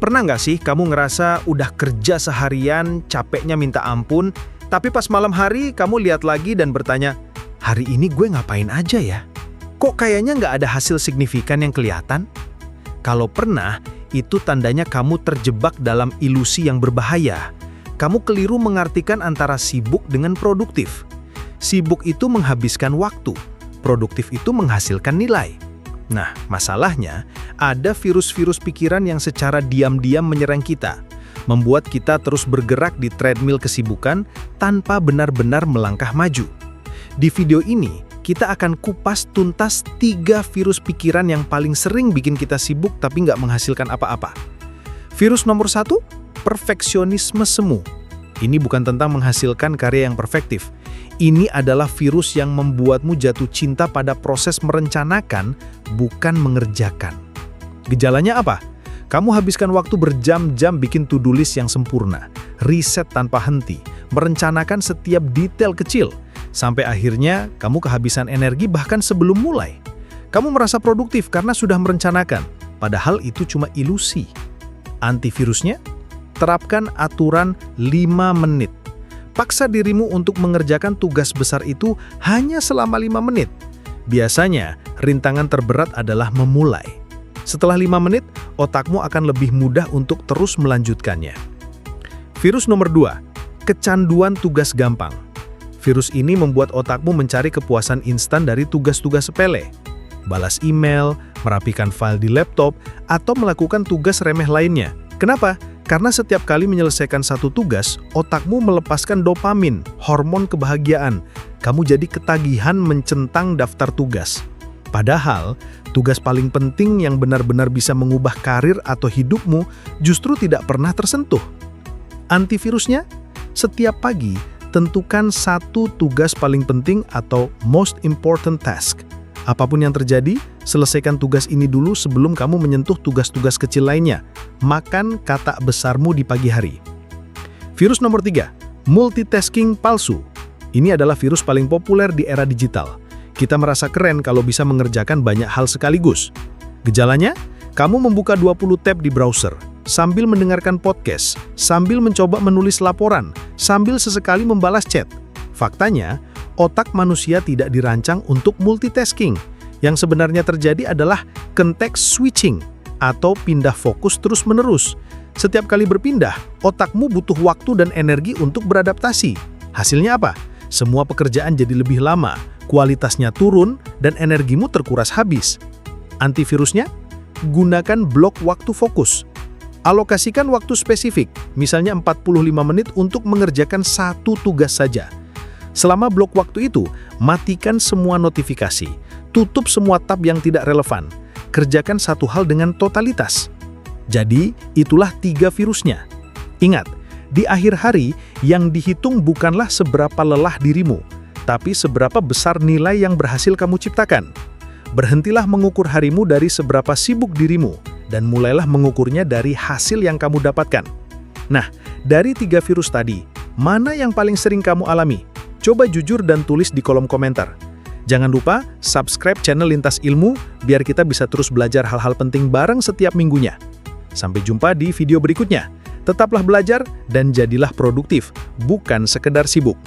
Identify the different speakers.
Speaker 1: Pernah nggak sih kamu ngerasa udah kerja seharian, capeknya minta ampun, tapi pas malam hari kamu lihat lagi dan bertanya, hari ini gue ngapain aja ya? Kok kayaknya nggak ada hasil signifikan yang kelihatan? Kalau pernah, itu tandanya kamu terjebak dalam ilusi yang berbahaya. Kamu keliru mengartikan antara sibuk dengan produktif. Sibuk itu menghabiskan waktu, produktif itu menghasilkan nilai. Nah, masalahnya, ada virus-virus pikiran yang secara diam-diam menyerang kita, membuat kita terus bergerak di treadmill kesibukan tanpa benar-benar melangkah maju. Di video ini, kita akan kupas tuntas 3 virus pikiran yang paling sering bikin kita sibuk tapi nggak menghasilkan apa-apa. Virus nomor 1, perfeksionisme semu. Ini bukan tentang menghasilkan karya yang perfektif. Ini adalah virus yang membuatmu jatuh cinta pada proses merencanakan, bukan mengerjakan. Gejalanya apa? Kamu habiskan waktu berjam-jam bikin to-do list yang sempurna, riset tanpa henti, merencanakan setiap detail kecil, sampai akhirnya kamu kehabisan energi bahkan sebelum mulai. Kamu merasa produktif karena sudah merencanakan, padahal itu cuma ilusi. Antivirusnya? Terapkan aturan 5 menit. Paksa dirimu untuk mengerjakan tugas besar itu hanya selama 5 menit. Biasanya, rintangan terberat adalah memulai. Setelah 5 menit, otakmu akan lebih mudah untuk terus melanjutkannya. Virus nomor 2, kecanduan tugas gampang. Virus ini membuat otakmu mencari kepuasan instan dari tugas-tugas sepele. Balas email, merapikan file di laptop, atau melakukan tugas remeh lainnya. Kenapa? Karena setiap kali menyelesaikan satu tugas, otakmu melepaskan dopamin, hormon kebahagiaan. Kamu jadi ketagihan mencentang daftar tugas. Padahal, tugas paling penting yang benar-benar bisa mengubah karir atau hidupmu justru tidak pernah tersentuh. Antivirusnya? Setiap pagi, tentukan satu tugas paling penting atau most important task. Apapun yang terjadi, selesaikan tugas ini dulu sebelum kamu menyentuh tugas-tugas kecil lainnya. Makan kata besarmu di pagi hari. Virus nomor 3, multitasking palsu. Ini adalah virus paling populer di era digital. Kita merasa keren kalau bisa mengerjakan banyak hal sekaligus. Gejalanya? Kamu membuka 20 tab di browser, sambil mendengarkan podcast, sambil mencoba menulis laporan, sambil sesekali membalas chat. Faktanya, otak manusia tidak dirancang untuk multitasking. Yang sebenarnya terjadi adalah context switching atau pindah fokus terus-menerus. Setiap kali berpindah, otakmu butuh waktu dan energi untuk beradaptasi. Hasilnya apa? Semua pekerjaan jadi lebih lama, kualitasnya turun, dan energimu terkuras habis. Antivirusnya? Gunakan blok waktu fokus. Alokasikan waktu spesifik, misalnya 45 menit untuk mengerjakan satu tugas saja. Selama blok waktu itu, matikan semua notifikasi, tutup semua tab yang tidak relevan, kerjakan satu hal dengan totalitas. Jadi, itulah 3 virusnya. Ingat, di akhir hari, yang dihitung bukanlah seberapa lelah dirimu, tapi seberapa besar nilai yang berhasil kamu ciptakan. Berhentilah mengukur harimu dari seberapa sibuk dirimu, dan mulailah mengukurnya dari hasil yang kamu dapatkan. Nah, dari 3 virus tadi, mana yang paling sering kamu alami? Coba jujur dan tulis di kolom komentar. Jangan lupa subscribe channel Lintas Ilmu biar kita bisa terus belajar hal-hal penting bareng setiap minggunya. Sampai jumpa di video berikutnya. Tetaplah belajar dan jadilah produktif, bukan sekedar sibuk.